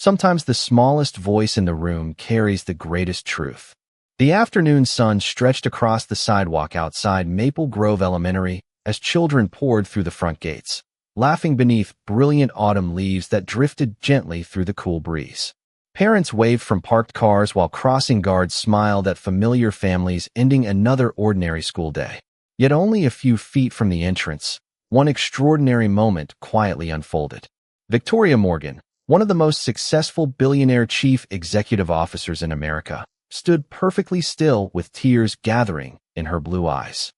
Sometimes the smallest voice in the room carries the greatest truth. The afternoon sun stretched across the sidewalk outside Maple Grove Elementary as children poured through the front gates, laughing beneath brilliant autumn leaves that drifted gently through the cool breeze. Parents waved from parked cars while crossing guards smiled at familiar families ending another ordinary school day. Yet only a few feet from the entrance, one extraordinary moment quietly unfolded. Victoria Morgan, one of the most successful billionaire chief executive officers in America, stood perfectly still with tears gathering in her blue eyes.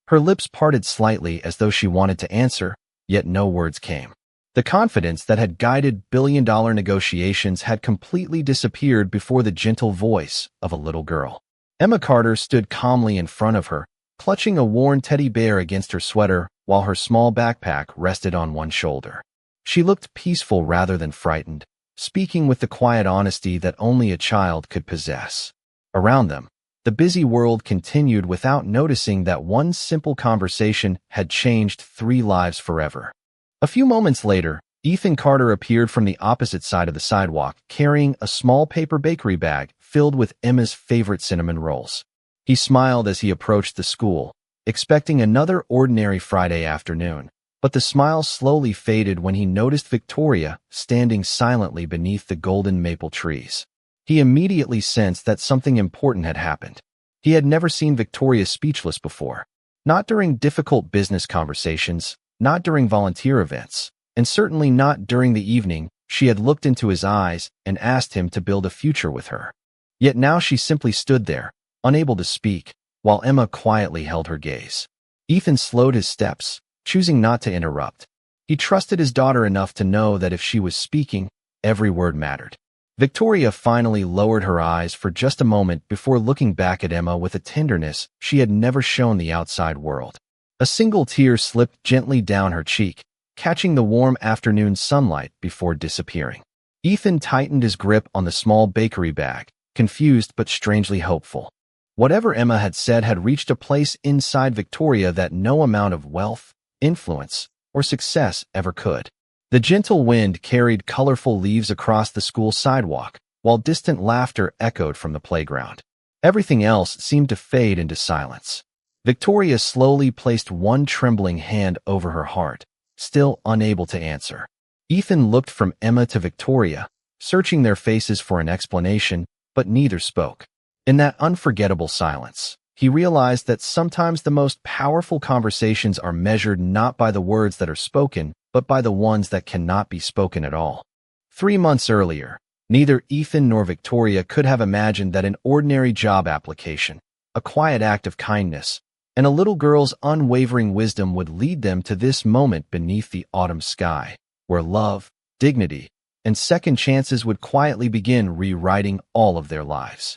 Her lips parted slightly as though she wanted to answer, yet no words came. The confidence that had guided billion-dollar negotiations had completely disappeared before the gentle voice of a little girl. Emma Carter stood calmly in front of her, clutching a worn teddy bear against her sweater while her small backpack rested on one shoulder. She looked peaceful rather than frightened, speaking with the quiet honesty that only a child could possess. Around them, the busy world continued without noticing that one simple conversation had changed 3 lives forever. A few moments later, Ethan Carter appeared from the opposite side of the sidewalk, carrying a small paper bakery bag filled with Emma's favorite cinnamon rolls. He smiled as he approached the school, expecting another ordinary Friday afternoon. But the smile slowly faded when he noticed Victoria standing silently beneath the golden maple trees. He immediately sensed that something important had happened. He had never seen Victoria speechless before. Not during difficult business conversations, not during volunteer events, and certainly not during the evening she had looked into his eyes and asked him to build a future with her. Yet now she simply stood there, unable to speak, while Emma quietly held her gaze. Ethan slowed his steps, choosing not to interrupt. He trusted his daughter enough to know that if she was speaking, every word mattered. Victoria finally lowered her eyes for just a moment before looking back at Emma with a tenderness she had never shown the outside world. A single tear slipped gently down her cheek, catching the warm afternoon sunlight before disappearing. Ethan tightened his grip on the small bakery bag, confused but strangely hopeful. Whatever Emma had said had reached a place inside Victoria that no amount of wealth, influence, or success ever could. The gentle wind carried colorful leaves across the school sidewalk, while distant laughter echoed from the playground. Everything else seemed to fade into silence. Victoria slowly placed one trembling hand over her heart, still unable to answer. Ethan looked from Emma to Victoria, searching their faces for an explanation, but neither spoke. In that unforgettable silence, he realized that sometimes the most powerful conversations are measured not by the words that are spoken, but by the ones that cannot be spoken at all. 3 months earlier, neither Ethan nor Victoria could have imagined that an ordinary job application, a quiet act of kindness, and a little girl's unwavering wisdom would lead them to this moment beneath the autumn sky, where love, dignity, and second chances would quietly begin rewriting all of their lives.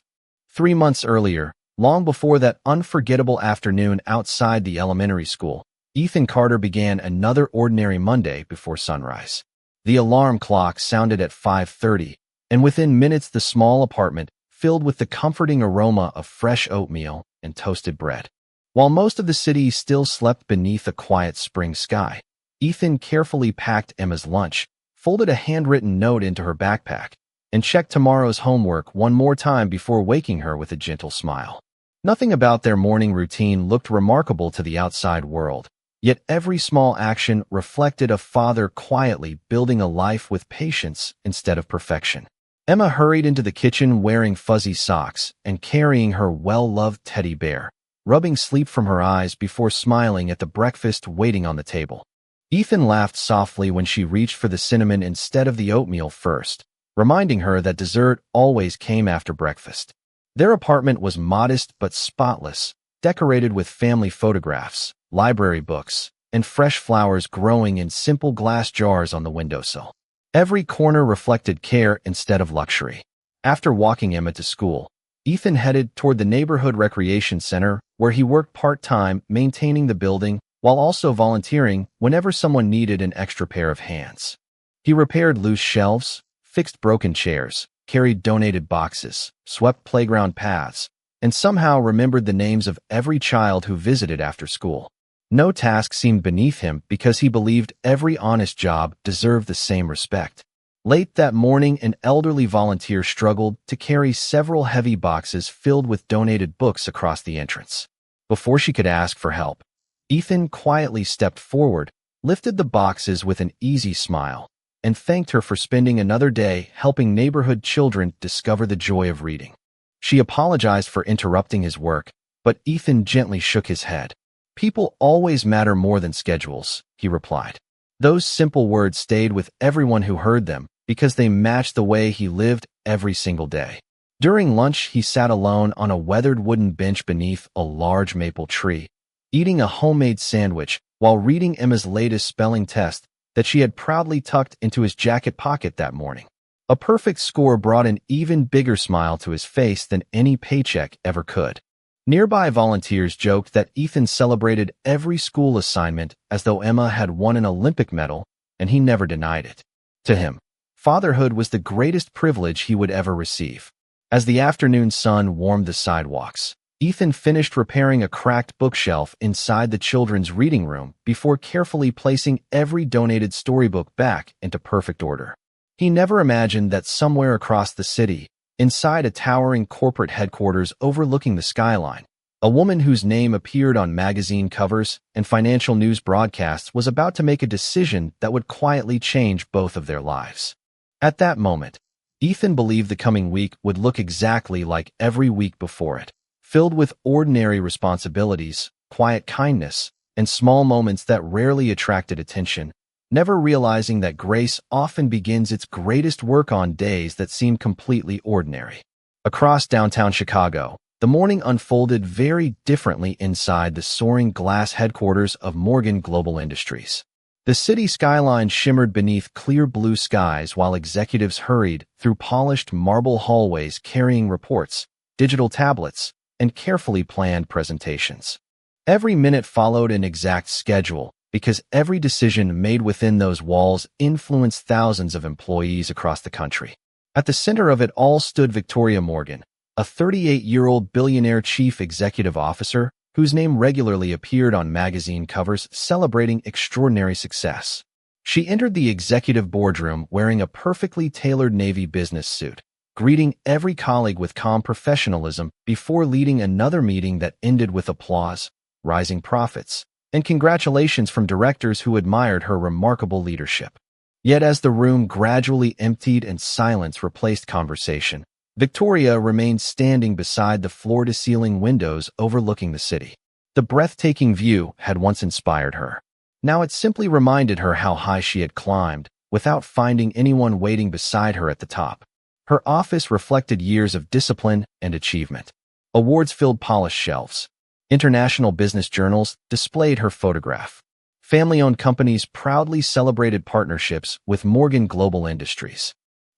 3 months earlier, long before that unforgettable afternoon outside the elementary school, Ethan Carter began another ordinary Monday before sunrise. The alarm clock sounded at 5:30, and within minutes the small apartment filled with the comforting aroma of fresh oatmeal and toasted bread. While most of the city still slept beneath a quiet spring sky, Ethan carefully packed Emma's lunch, folded a handwritten note into her backpack, and checked tomorrow's homework one more time before waking her with a gentle smile. Nothing about their morning routine looked remarkable to the outside world, yet every small action reflected a father quietly building a life with patience instead of perfection. Emma hurried into the kitchen wearing fuzzy socks and carrying her well-loved teddy bear, rubbing sleep from her eyes before smiling at the breakfast waiting on the table. Ethan laughed softly when she reached for the cinnamon instead of the oatmeal first, reminding her that dessert always came after breakfast. Their apartment was modest but spotless, decorated with family photographs, library books, and fresh flowers growing in simple glass jars on the windowsill. Every corner reflected care instead of luxury. After walking Emma to school, Ethan headed toward the neighborhood recreation center where he worked part-time maintaining the building while also volunteering whenever someone needed an extra pair of hands. He repaired loose shelves, fixed broken chairs, carried donated boxes, swept playground paths, and somehow remembered the names of every child who visited after school. No task seemed beneath him because he believed every honest job deserved the same respect. Late that morning, an elderly volunteer struggled to carry several heavy boxes filled with donated books across the entrance. Before she could ask for help, Ethan quietly stepped forward, lifted the boxes with an easy smile, and thanked her for spending another day helping neighborhood children discover the joy of reading. She apologized for interrupting his work, but Ethan gently shook his head. "People always matter more than schedules," he replied. Those simple words stayed with everyone who heard them because they matched the way he lived every single day. During lunch, he sat alone on a weathered wooden bench beneath a large maple tree, eating a homemade sandwich while reading Emma's latest spelling test that she had proudly tucked into his jacket pocket that morning. A perfect score brought an even bigger smile to his face than any paycheck ever could. Nearby volunteers joked that Ethan celebrated every school assignment as though Emma had won an Olympic medal, and he never denied it. To him, fatherhood was the greatest privilege he would ever receive. As the afternoon sun warmed the sidewalks, Ethan finished repairing a cracked bookshelf inside the children's reading room before carefully placing every donated storybook back into perfect order. He never imagined that somewhere across the city, inside a towering corporate headquarters overlooking the skyline, a woman whose name appeared on magazine covers and financial news broadcasts was about to make a decision that would quietly change both of their lives. At that moment, Ethan believed the coming week would look exactly like every week before it, filled with ordinary responsibilities, quiet kindness, and small moments that rarely attracted attention, never realizing that grace often begins its greatest work on days that seem completely ordinary. Across downtown Chicago, the morning unfolded very differently inside the soaring glass headquarters of Morgan Global Industries. The city skyline shimmered beneath clear blue skies while executives hurried through polished marble hallways carrying reports, digital tablets, and carefully planned presentations. Every minute followed an exact schedule because every decision made within those walls influenced thousands of employees across the country. At the center of it all stood Victoria Morgan, a 38-year-old billionaire chief executive officer whose name regularly appeared on magazine covers celebrating extraordinary success. She entered the executive boardroom wearing a perfectly tailored navy business suit, greeting every colleague with calm professionalism before leading another meeting that ended with applause, rising profits, and congratulations from directors who admired her remarkable leadership. Yet as the room gradually emptied and silence replaced conversation, Victoria remained standing beside the floor-to-ceiling windows overlooking the city. The breathtaking view had once inspired her. Now it simply reminded her how high she had climbed, without finding anyone waiting beside her at the top. Her office reflected years of discipline and achievement. Awards filled polished shelves. International business journals displayed her photograph. Family-owned companies proudly celebrated partnerships with Morgan Global Industries.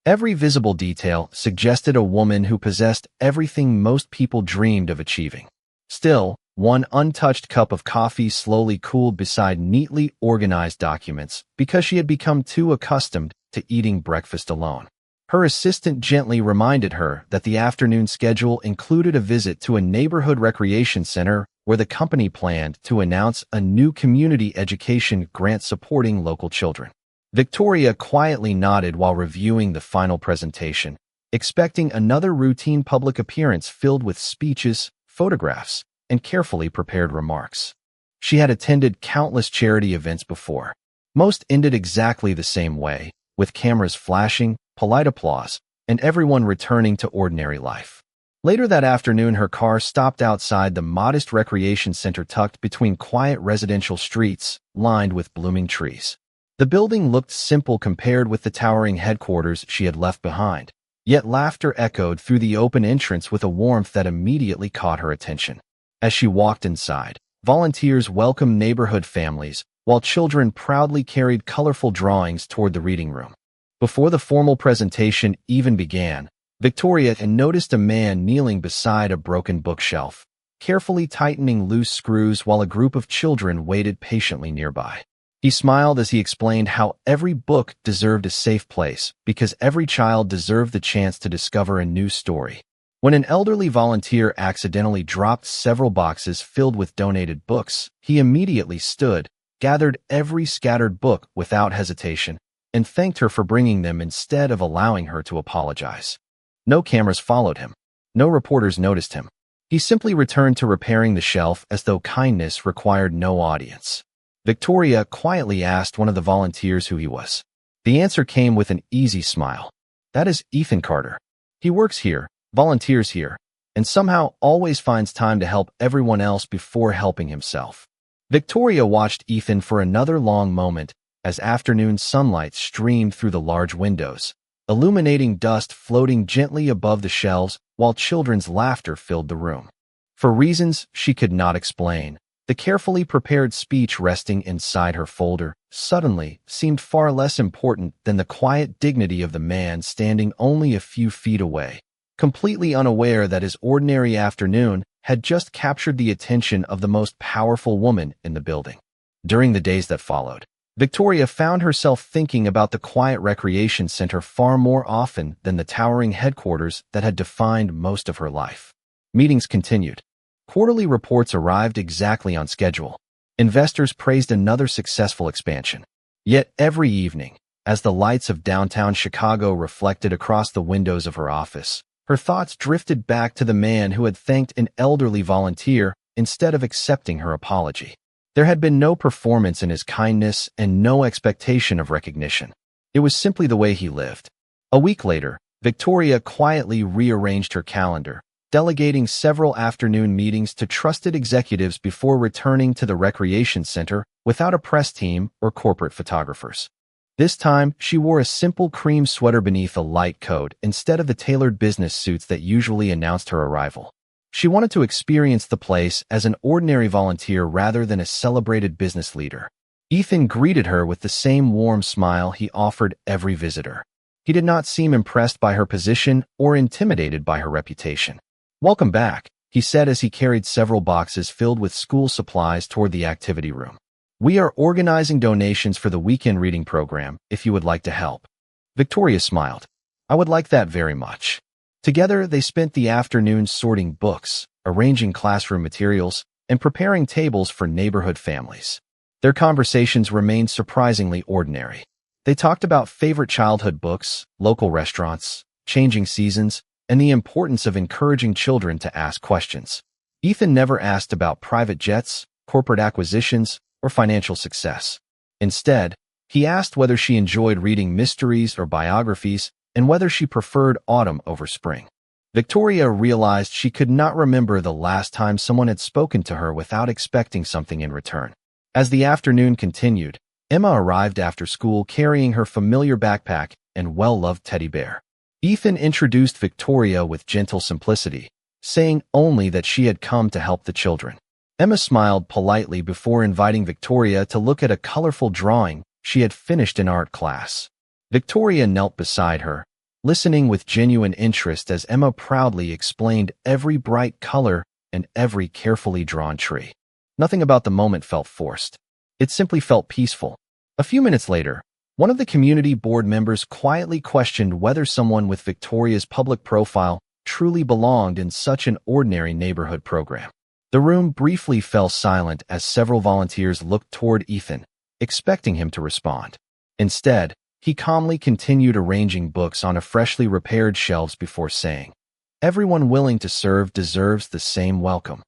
Every visible detail suggested a woman who possessed everything most people dreamed of achieving. Still, one untouched cup of coffee slowly cooled beside neatly organized documents because she had become too accustomed to eating breakfast alone. Her assistant gently reminded her that the afternoon schedule included a visit to a neighborhood recreation center where the company planned to announce a new community education grant supporting local children. Victoria quietly nodded while reviewing the final presentation, expecting another routine public appearance filled with speeches, photographs, and carefully prepared remarks. She had attended countless charity events before. Most ended exactly the same way, with cameras flashing, polite applause, and everyone returning to ordinary life. Later that afternoon, her car stopped outside the modest recreation center tucked between quiet residential streets lined with blooming trees. The building looked simple compared with the towering headquarters she had left behind, yet laughter echoed through the open entrance with a warmth that immediately caught her attention. As she walked inside, volunteers welcomed neighborhood families, while children proudly carried colorful drawings toward the reading room. Before the formal presentation even began, Victoria had noticed a man kneeling beside a broken bookshelf, carefully tightening loose screws while a group of children waited patiently nearby. He smiled as he explained how every book deserved a safe place because every child deserved the chance to discover a new story. When an elderly volunteer accidentally dropped several boxes filled with donated books, he immediately stood, gathered every scattered book without hesitation, and thanked her for bringing them instead of allowing her to apologize. No cameras followed him. No reporters noticed him. He simply returned to repairing the shelf as though kindness required no audience. Victoria quietly asked one of the volunteers who he was. The answer came with an easy smile. That is Ethan Carter. He works here, volunteers here, and somehow always finds time to help everyone else before helping himself. Victoria watched Ethan for another long moment as afternoon sunlight streamed through the large windows, illuminating dust floating gently above the shelves while children's laughter filled the room. For reasons she could not explain, the carefully prepared speech resting inside her folder suddenly seemed far less important than the quiet dignity of the man standing only a few feet away, completely unaware that his ordinary afternoon had just captured the attention of the most powerful woman in the building. During the days that followed, Victoria found herself thinking about the quiet recreation center far more often than the towering headquarters that had defined most of her life. Meetings continued. Quarterly reports arrived exactly on schedule. Investors praised another successful expansion. Yet every evening, as the lights of downtown Chicago reflected across the windows of her office, her thoughts drifted back to the man who had thanked an elderly volunteer instead of accepting her apology. There had been no performance in his kindness and no expectation of recognition. It was simply the way he lived. A week later, Victoria quietly rearranged her calendar, delegating several afternoon meetings to trusted executives before returning to the recreation center without a press team or corporate photographers. This time, she wore a simple cream sweater beneath a light coat instead of the tailored business suits that usually announced her arrival. She wanted to experience the place as an ordinary volunteer rather than a celebrated business leader. Ethan greeted her with the same warm smile he offered every visitor. He did not seem impressed by her position or intimidated by her reputation. "Welcome back," he said as he carried several boxes filled with school supplies toward the activity room. "We are organizing donations for the weekend reading program, if you would like to help." Victoria smiled. "I would like that very much." Together, they spent the afternoon sorting books, arranging classroom materials, and preparing tables for neighborhood families. Their conversations remained surprisingly ordinary. They talked about favorite childhood books, local restaurants, changing seasons, and the importance of encouraging children to ask questions. Ethan never asked about private jets, corporate acquisitions, or financial success. Instead, he asked whether she enjoyed reading mysteries or biographies and whether she preferred autumn over spring. Victoria realized she could not remember the last time someone had spoken to her without expecting something in return. As the afternoon continued, Emma arrived after school carrying her familiar backpack and well-loved teddy bear. Ethan introduced Victoria with gentle simplicity, saying only that she had come to help the children. Emma smiled politely before inviting Victoria to look at a colorful drawing she had finished in art class. Victoria knelt beside her, listening with genuine interest as Emma proudly explained every bright color and every carefully drawn tree. Nothing about the moment felt forced. It simply felt peaceful. A few minutes later, one of the community board members quietly questioned whether someone with Victoria's public profile truly belonged in such an ordinary neighborhood program. The room briefly fell silent as several volunteers looked toward Ethan, expecting him to respond. Instead, he calmly continued arranging books on a freshly repaired shelves before saying, "Everyone willing to serve deserves the same welcome."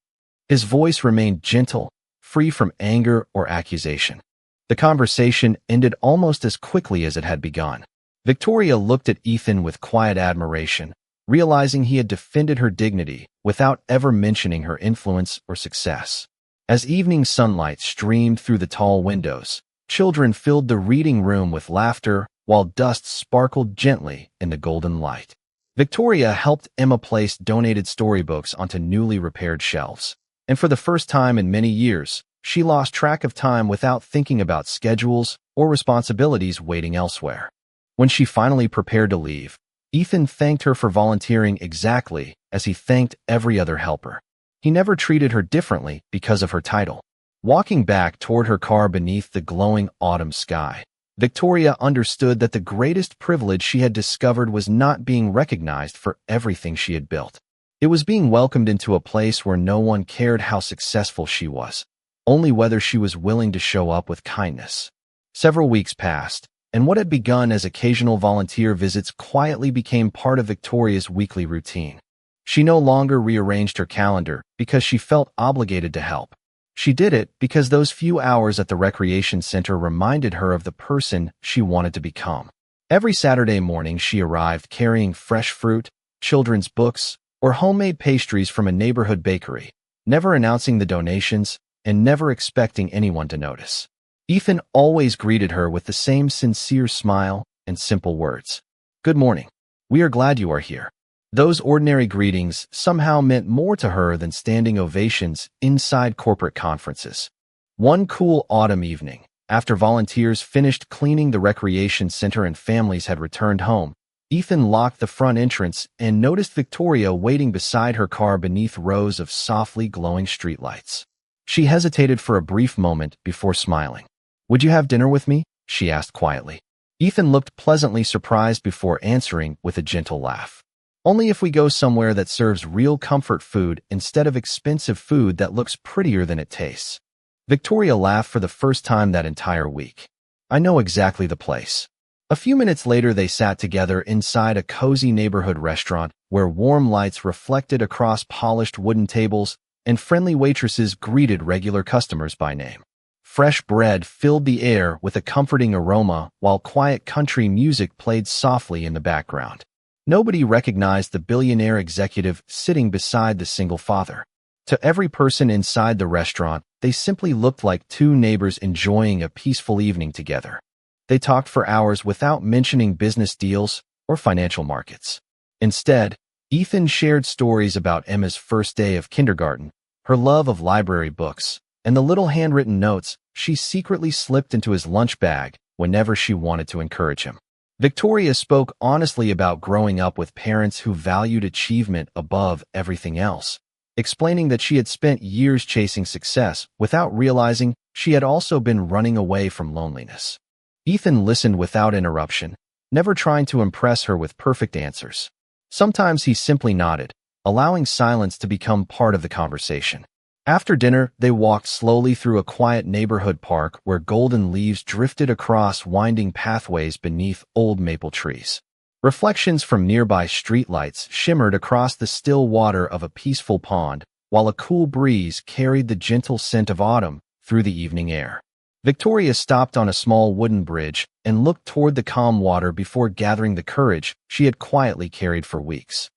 His voice remained gentle, free from anger or accusation. The conversation ended almost as quickly as it had begun. Victoria looked at Ethan with quiet admiration, realizing he had defended her dignity without ever mentioning her influence or success. As evening sunlight streamed through the tall windows, children filled the reading room with laughter while dust sparkled gently in the golden light. Victoria helped Emma place donated storybooks onto newly repaired shelves, and for the first time in many years, she lost track of time without thinking about schedules or responsibilities waiting elsewhere. When she finally prepared to leave, Ethan thanked her for volunteering exactly as he thanked every other helper. He never treated her differently because of her title. Walking back toward her car beneath the glowing autumn sky, Victoria understood that the greatest privilege she had discovered was not being recognized for everything she had built. It was being welcomed into a place where no one cared how successful she was, only whether she was willing to show up with kindness. Several weeks passed, and what had begun as occasional volunteer visits quietly became part of Victoria's weekly routine. She no longer rearranged her calendar because she felt obligated to help. She did it because those few hours at the recreation center reminded her of the person she wanted to become. Every Saturday morning she arrived carrying fresh fruit, children's books, or homemade pastries from a neighborhood bakery, never announcing the donations and never expecting anyone to notice. Ethan always greeted her with the same sincere smile and simple words. "Good morning. We are glad you are here." Those ordinary greetings somehow meant more to her than standing ovations inside corporate conferences. One cool autumn evening, after volunteers finished cleaning the recreation center and families had returned home, Ethan locked the front entrance and noticed Victoria waiting beside her car beneath rows of softly glowing streetlights. She hesitated for a brief moment before smiling. "Would you have dinner with me?" she asked quietly. Ethan looked pleasantly surprised before answering with a gentle laugh. "Only if we go somewhere that serves real comfort food instead of expensive food that looks prettier than it tastes." Victoria laughed for the first time that entire week. "I know exactly the place." A few minutes later, they sat together inside a cozy neighborhood restaurant where warm lights reflected across polished wooden tables and friendly waitresses greeted regular customers by name. Fresh bread filled the air with a comforting aroma while quiet country music played softly in the background. Nobody recognized the billionaire executive sitting beside the single father. To every person inside the restaurant, they simply looked like two neighbors enjoying a peaceful evening together. They talked for hours without mentioning business deals or financial markets. Instead, Ethan shared stories about Emma's first day of kindergarten, her love of library books, and the little handwritten notes she secretly slipped into his lunch bag whenever she wanted to encourage him. Victoria spoke honestly about growing up with parents who valued achievement above everything else, explaining that she had spent years chasing success without realizing she had also been running away from loneliness. Ethan listened without interruption, never trying to impress her with perfect answers. Sometimes he simply nodded, allowing silence to become part of the conversation. After dinner, they walked slowly through a quiet neighborhood park where golden leaves drifted across winding pathways beneath old maple trees. Reflections from nearby streetlights shimmered across the still water of a peaceful pond, while a cool breeze carried the gentle scent of autumn through the evening air. Victoria stopped on a small wooden bridge and looked toward the calm water before gathering the courage she had quietly carried for weeks.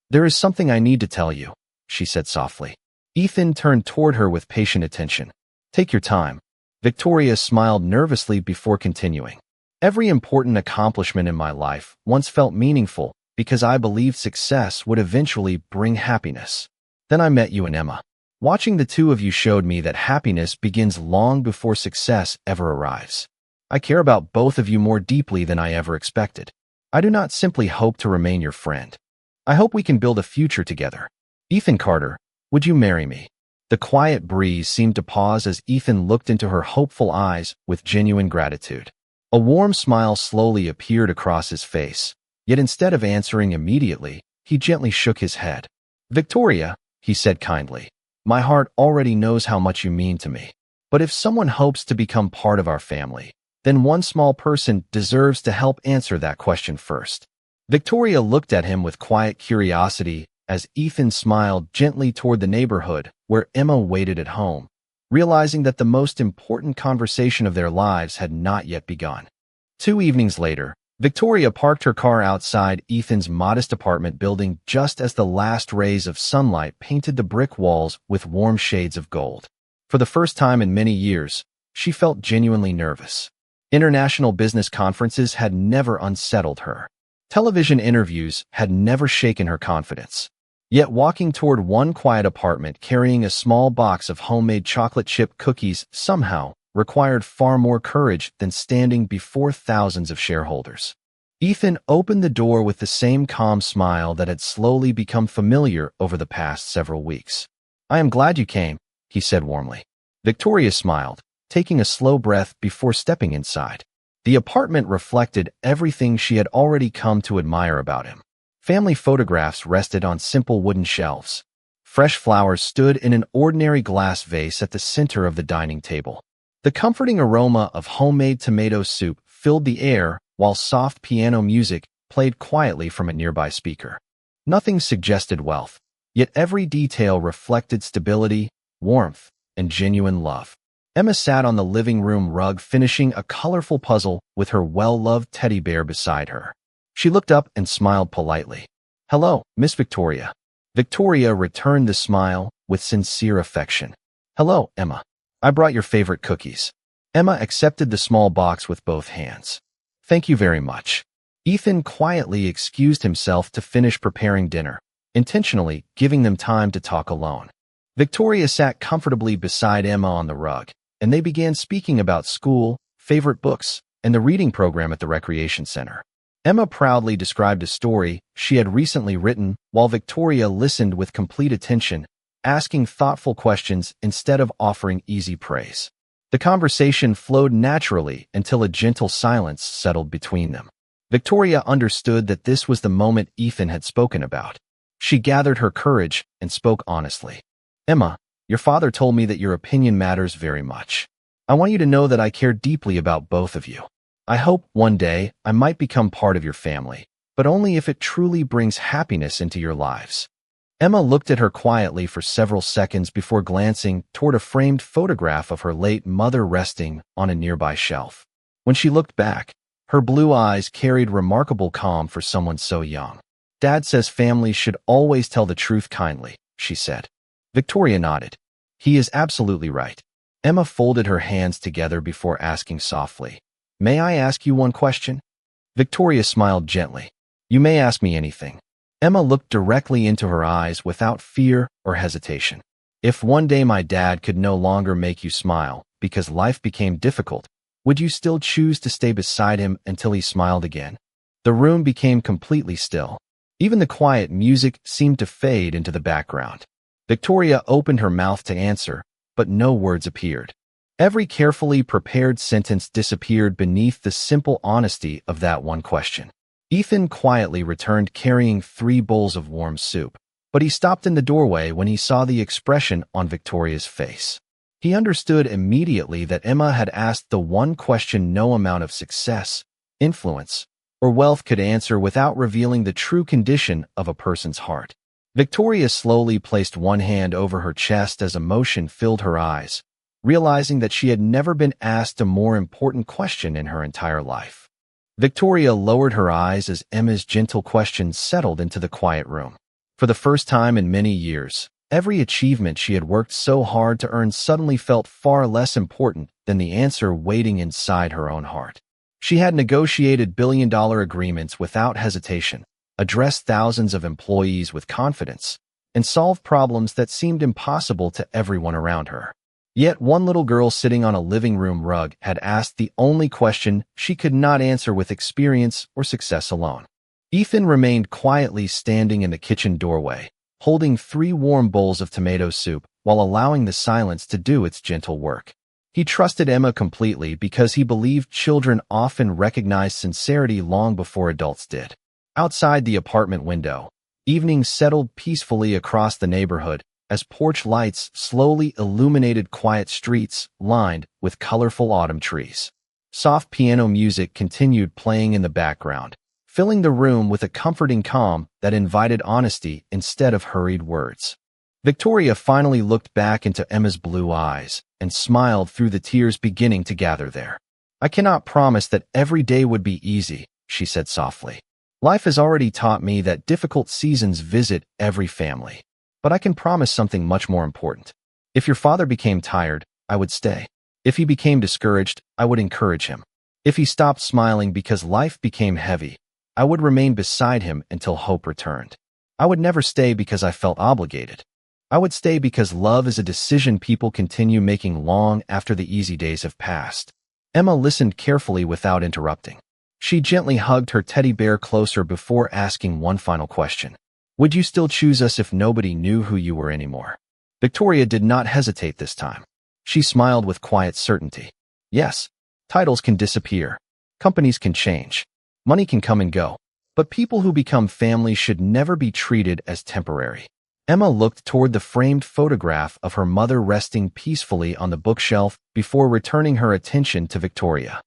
"There is something I need to tell you," she said softly. Ethan turned toward her with patient attention. "Take your time." Victoria smiled nervously before continuing. "Every important accomplishment in my life once felt meaningful because I believed success would eventually bring happiness. Then I met you and Emma. Watching the two of you showed me that happiness begins long before success ever arrives. I care about both of you more deeply than I ever expected. I do not simply hope to remain your friend. I hope we can build a future together. Ethan Carter, would you marry me?" The quiet breeze seemed to pause as Ethan looked into her hopeful eyes with genuine gratitude. A warm smile slowly appeared across his face, yet instead of answering immediately, he gently shook his head. "Victoria," he said kindly, "my heart already knows how much you mean to me. But if someone hopes to become part of our family, then one small person deserves to help answer that question first." Victoria looked at him with quiet curiosity as Ethan smiled gently toward the neighborhood where Emma waited at home, realizing that the most important conversation of their lives had not yet begun. 2 evenings later, Victoria parked her car outside Ethan's modest apartment building just as the last rays of sunlight painted the brick walls with warm shades of gold. For the first time in many years, she felt genuinely nervous. International business conferences had never unsettled her. Television interviews had never shaken her confidence. Yet walking toward one quiet apartment carrying a small box of homemade chocolate chip cookies somehow required far more courage than standing before thousands of shareholders. Ethan opened the door with the same calm smile that had slowly become familiar over the past several weeks. "I am glad you came," he said warmly. Victoria smiled, taking a slow breath before stepping inside. The apartment reflected everything she had already come to admire about him. Family photographs rested on simple wooden shelves. Fresh flowers stood in an ordinary glass vase at the center of the dining table. The comforting aroma of homemade tomato soup filled the air while soft piano music played quietly from a nearby speaker. Nothing suggested wealth, yet every detail reflected stability, warmth, and genuine love. Emma sat on the living room rug finishing a colorful puzzle with her well-loved teddy bear beside her. She looked up and smiled politely. "Hello, Miss Victoria." Victoria returned the smile with sincere affection. "Hello, Emma. I brought your favorite cookies." Emma accepted the small box with both hands. "Thank you very much." Ethan quietly excused himself to finish preparing dinner, intentionally giving them time to talk alone. Victoria sat comfortably beside Emma on the rug, and they began speaking about school, favorite books, and the reading program at the recreation center. Emma proudly described a story she had recently written, while Victoria listened with complete attention, asking thoughtful questions instead of offering easy praise. The conversation flowed naturally until a gentle silence settled between them. Victoria understood that this was the moment Ethan had spoken about. She gathered her courage and spoke honestly. "Emma, your father told me that your opinion matters very much. I want you to know that I care deeply about both of you. I hope one day I might become part of your family, but only if it truly brings happiness into your lives." Emma looked at her quietly for several seconds before glancing toward a framed photograph of her late mother resting on a nearby shelf. When she looked back, her blue eyes carried remarkable calm for someone so young. "Dad says families should always tell the truth kindly," she said. Victoria nodded. "He is absolutely right." Emma folded her hands together before asking softly, "May I ask you one question?" Victoria smiled gently. "You may ask me anything." Emma looked directly into her eyes without fear or hesitation. "If one day my dad could no longer make you smile because life became difficult, would you still choose to stay beside him until he smiled again?" The room became completely still. Even the quiet music seemed to fade into the background. Victoria opened her mouth to answer, but no words appeared. Every carefully prepared sentence disappeared beneath the simple honesty of that one question. Ethan quietly returned carrying 3 bowls of warm soup, but he stopped in the doorway when he saw the expression on Victoria's face. He understood immediately that Emma had asked the one question no amount of success, influence, or wealth could answer without revealing the true condition of a person's heart. Victoria slowly placed one hand over her chest as emotion filled her eyes, realizing that she had never been asked a more important question in her entire life. Victoria lowered her eyes as Emma's gentle question settled into the quiet room. For the first time in many years, every achievement she had worked so hard to earn suddenly felt far less important than the answer waiting inside her own heart. She had negotiated billion-dollar agreements without hesitation, addressed thousands of employees with confidence, and solved problems that seemed impossible to everyone around her. Yet one little girl sitting on a living room rug had asked the only question she could not answer with experience or success alone. Ethan remained quietly standing in the kitchen doorway, holding 3 warm bowls of tomato soup while allowing the silence to do its gentle work. He trusted Emma completely because he believed children often recognized sincerity long before adults did. Outside the apartment window, evening settled peacefully across the neighborhood as porch lights slowly illuminated quiet streets lined with colorful autumn trees. Soft piano music continued playing in the background, filling the room with a comforting calm that invited honesty instead of hurried words. Victoria finally looked back into Emma's blue eyes and smiled through the tears beginning to gather there. "I cannot promise that every day would be easy," she said softly. "Life has already taught me that difficult seasons visit every family. But I can promise something much more important. If your father became tired, I would stay. If he became discouraged, I would encourage him. If he stopped smiling because life became heavy, I would remain beside him until hope returned. I would never stay because I felt obligated. I would stay because love is a decision people continue making long after the easy days have passed." Emma listened carefully without interrupting. She gently hugged her teddy bear closer before asking one final question. "Would you still choose us if nobody knew who you were anymore?" Victoria did not hesitate this time. She smiled with quiet certainty. "Yes, titles can disappear. Companies can change. Money can come and go. But people who become family should never be treated as temporary." Emma looked toward the framed photograph of her mother resting peacefully on the bookshelf before returning her attention to Victoria.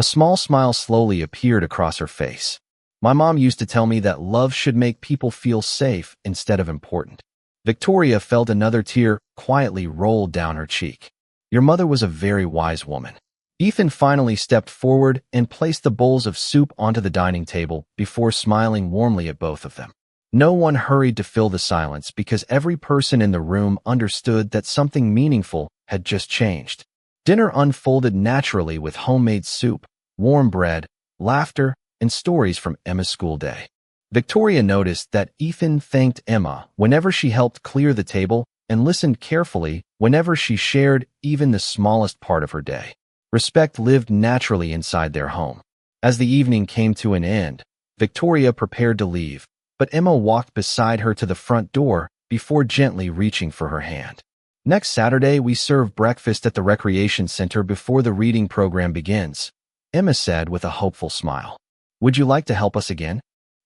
A small smile slowly appeared across her face. My mom used to tell me that love should make people feel safe instead of important. Victoria felt another tear quietly roll down her cheek. Your mother was a very wise woman. Ethan finally stepped forward and placed the bowls of soup onto the dining table before smiling warmly at both of them. No one hurried to fill the silence because every person in the room understood that something meaningful had just changed. Dinner unfolded naturally with homemade soup, warm bread, laughter, and stories from Emma's school day. Victoria noticed that Ethan thanked Emma whenever she helped clear the table and listened carefully whenever she shared even the smallest part of her day. Respect lived naturally inside their home. As the evening came to an end, Victoria prepared to leave, but Emma walked beside her to the front door before gently reaching for her hand. Next Saturday, we serve breakfast at the recreation center before the reading program begins, Emma said with a hopeful smile. Would you like to help us again?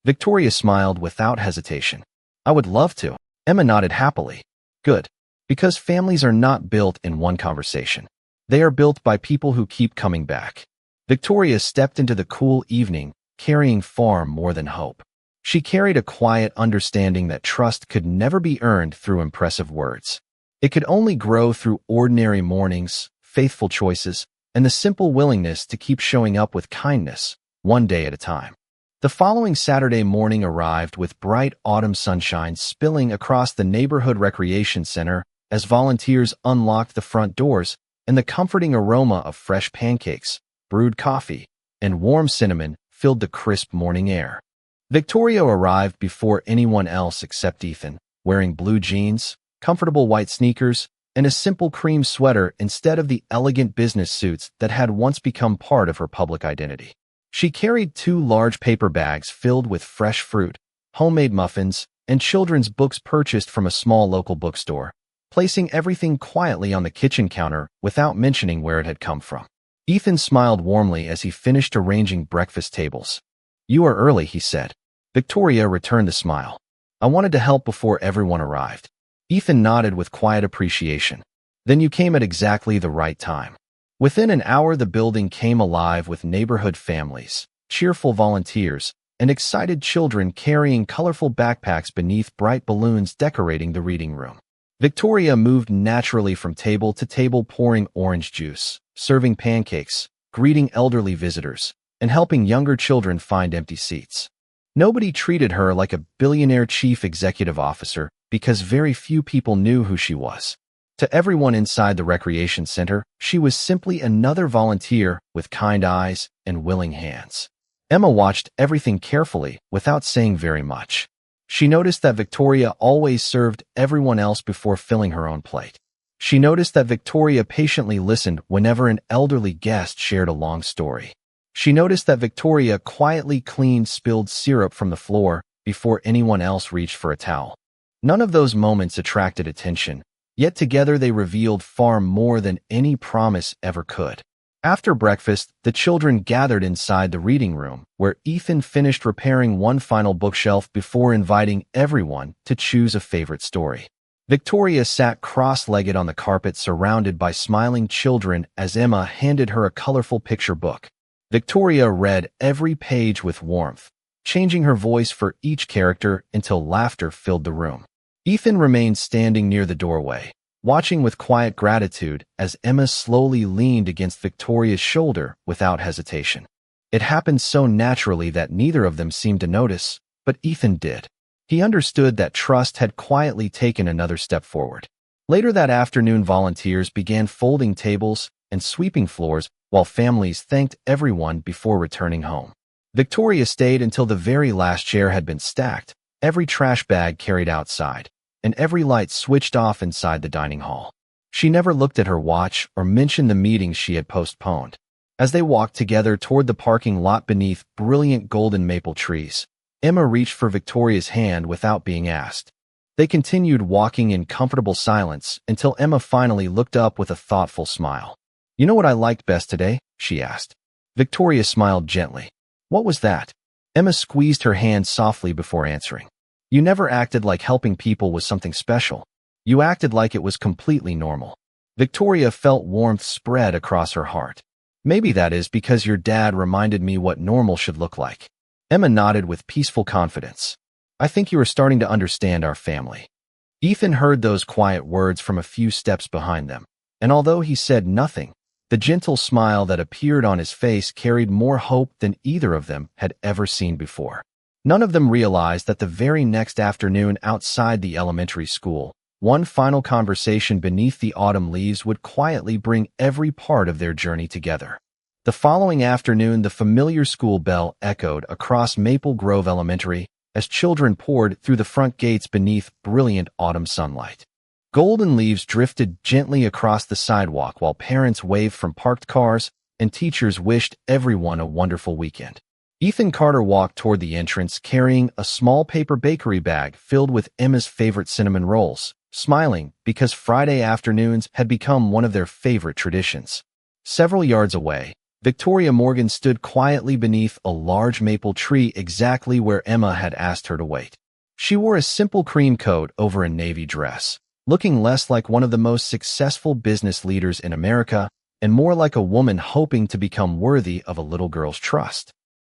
Victoria smiled without hesitation. I would love to. Emma nodded happily. Good. Because families are not built in one conversation. They are built by people who keep coming back. Victoria stepped into the cool evening, carrying far more than hope. She carried a quiet understanding that trust could never be earned through impressive words. It could only grow through ordinary mornings, faithful choices, and the simple willingness to keep showing up with kindness, one day at a time. The following Saturday morning arrived with bright autumn sunshine spilling across the neighborhood recreation center as volunteers unlocked the front doors, and the comforting aroma of fresh pancakes, brewed coffee, and warm cinnamon filled the crisp morning air. Victoria arrived before anyone else except Ethan, wearing blue jeans, comfortable white sneakers, and a simple cream sweater instead of the elegant business suits that had once become part of her public identity. She carried 2 large paper bags filled with fresh fruit, homemade muffins, and children's books purchased from a small local bookstore, placing everything quietly on the kitchen counter without mentioning where it had come from. Ethan smiled warmly as he finished arranging breakfast tables. You are early, he said. Victoria returned the smile. I wanted to help before everyone arrived. Ethan nodded with quiet appreciation. Then you came at exactly the right time. Within an hour, the building came alive with neighborhood families, cheerful volunteers, and excited children carrying colorful backpacks beneath bright balloons decorating the reading room. Victoria moved naturally from table to table, pouring orange juice, serving pancakes, greeting elderly visitors, and helping younger children find empty seats. Nobody treated her like a billionaire chief executive officer because very few people knew who she was. To everyone inside the recreation center, she was simply another volunteer with kind eyes and willing hands. Emma watched everything carefully without saying very much. She noticed that Victoria always served everyone else before filling her own plate. She noticed that Victoria patiently listened whenever an elderly guest shared a long story. She noticed that Victoria quietly cleaned spilled syrup from the floor before anyone else reached for a towel. None of those moments attracted attention, yet together they revealed far more than any promise ever could. After breakfast, the children gathered inside the reading room, where Ethan finished repairing one final bookshelf before inviting everyone to choose a favorite story. Victoria sat cross-legged on the carpet surrounded by smiling children as Emma handed her a colorful picture book. Victoria read every page with warmth, changing her voice for each character until laughter filled the room. Ethan remained standing near the doorway, watching with quiet gratitude as Emma slowly leaned against Victoria's shoulder without hesitation. It happened so naturally that neither of them seemed to notice, but Ethan did. He understood that trust had quietly taken another step forward. Later that afternoon, volunteers began folding tables and sweeping floors while families thanked everyone before returning home. Victoria stayed until the very last chair had been stacked, every trash bag carried outside, and every light switched off inside the dining hall. She never looked at her watch or mentioned the meetings she had postponed. As they walked together toward the parking lot beneath brilliant golden maple trees, Emma reached for Victoria's hand without being asked. They continued walking in comfortable silence until Emma finally looked up with a thoughtful smile. You know what I liked best today? She asked. Victoria smiled gently. What was that? Emma squeezed her hand softly before answering. You never acted like helping people was something special. You acted like it was completely normal. Victoria felt warmth spread across her heart. Maybe that is because your dad reminded me what normal should look like. Emma nodded with peaceful confidence. I think you are starting to understand our family. Ethan heard those quiet words from a few steps behind them, and although he said nothing, the gentle smile that appeared on his face carried more hope than either of them had ever seen before. None of them realized that the very next afternoon outside the elementary school, one final conversation beneath the autumn leaves would quietly bring every part of their journey together. The following afternoon, the familiar school bell echoed across Maple Grove Elementary as children poured through the front gates beneath brilliant autumn sunlight. Golden leaves drifted gently across the sidewalk while parents waved from parked cars and teachers wished everyone a wonderful weekend. Ethan Carter walked toward the entrance carrying a small paper bakery bag filled with Emma's favorite cinnamon rolls, smiling because Friday afternoons had become one of their favorite traditions. Several yards away, Victoria Morgan stood quietly beneath a large maple tree exactly where Emma had asked her to wait. She wore a simple cream coat over a navy dress, looking less like one of the most successful business leaders in America and more like a woman hoping to become worthy of a little girl's trust.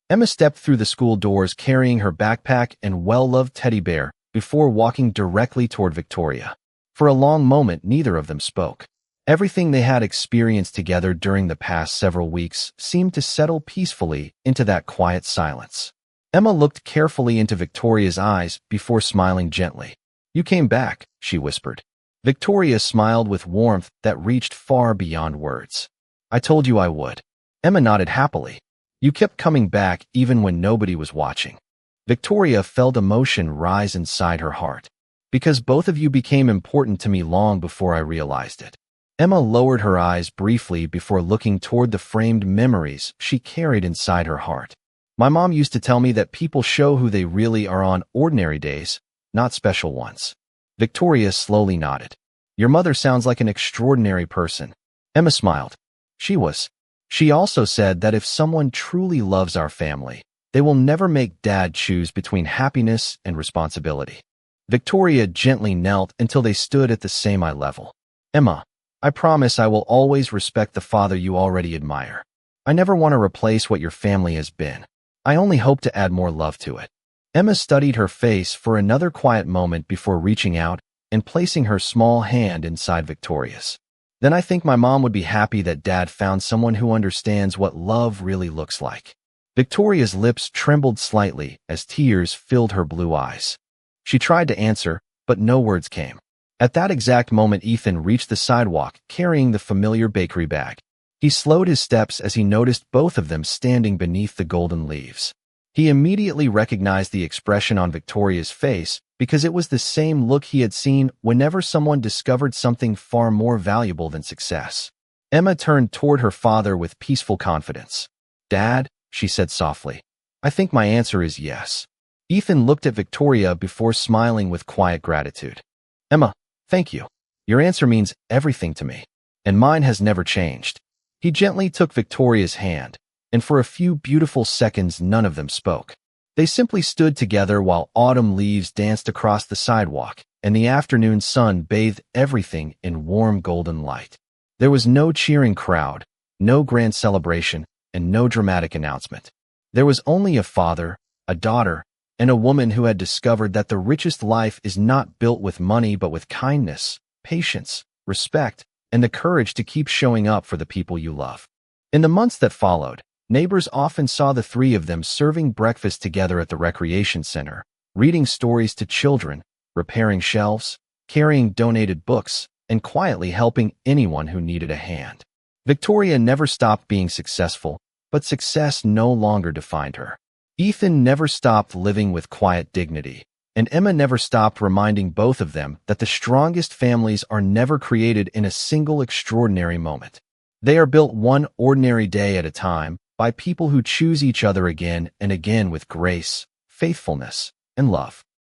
Emma stepped through the school doors carrying her backpack and well-loved teddy bear before walking directly toward Victoria. For a long moment, neither of them spoke. Everything they had experienced together during the past several weeks seemed to settle peacefully into that quiet silence. Emma looked carefully into Victoria's eyes before smiling gently. "You came back," she whispered. Victoria smiled with warmth that reached far beyond words. "I told you I would." Emma nodded happily. "You kept coming back even when nobody was watching." Victoria felt emotion rise inside her heart. "Because both of you became important to me long before I realized it." Emma lowered her eyes briefly before looking toward the framed memories she carried inside her heart. "My mom used to tell me that people show who they really are on ordinary days, not special ones." Victoria slowly nodded. "Your mother sounds like an extraordinary person." Emma smiled. She was. She also said that if someone truly loves our family, they will never make Dad choose between happiness and responsibility. Victoria gently knelt until they stood at the same eye level. "Emma, I promise I will always respect the father you already admire. I never want to replace what your family has been. I only hope to add more love to it." Emma studied her face for another quiet moment before reaching out and placing her small hand inside Victoria's. "Then I think my mom would be happy that Dad found someone who understands what love really looks like." Victoria's lips trembled slightly as tears filled her blue eyes. She tried to answer, but no words came. At that exact moment, Ethan reached the sidewalk, carrying the familiar bakery bag. He slowed his steps as he noticed both of them standing beneath the golden leaves. He immediately recognized the expression on Victoria's face because it was the same look he had seen whenever someone discovered something far more valuable than success. Emma turned toward her father with peaceful confidence. "Dad," she said softly, "I think my answer is yes." Ethan looked at Victoria before smiling with quiet gratitude. "Emma, thank you. Your answer means everything to me, and mine has never changed." He gently took Victoria's hand, and for a few beautiful seconds none of them spoke. They simply stood together while autumn leaves danced across the sidewalk, and the afternoon sun bathed everything in warm golden light. There was no cheering crowd, no grand celebration, and no dramatic announcement. There was only a father, a daughter, and a woman who had discovered that the richest life is not built with money but with kindness, patience, respect, and the courage to keep showing up for the people you love. In the months that followed, neighbors often saw the three of them serving breakfast together at the recreation center, reading stories to children, repairing shelves, carrying donated books, and quietly helping anyone who needed a hand. Victoria never stopped being successful, but success no longer defined her. Ethan never stopped living with quiet dignity, and Emma never stopped reminding both of them that the strongest families are never created in a single extraordinary moment. They are built one ordinary day at a time by people who choose each other again and again with grace, faithfulness, and love.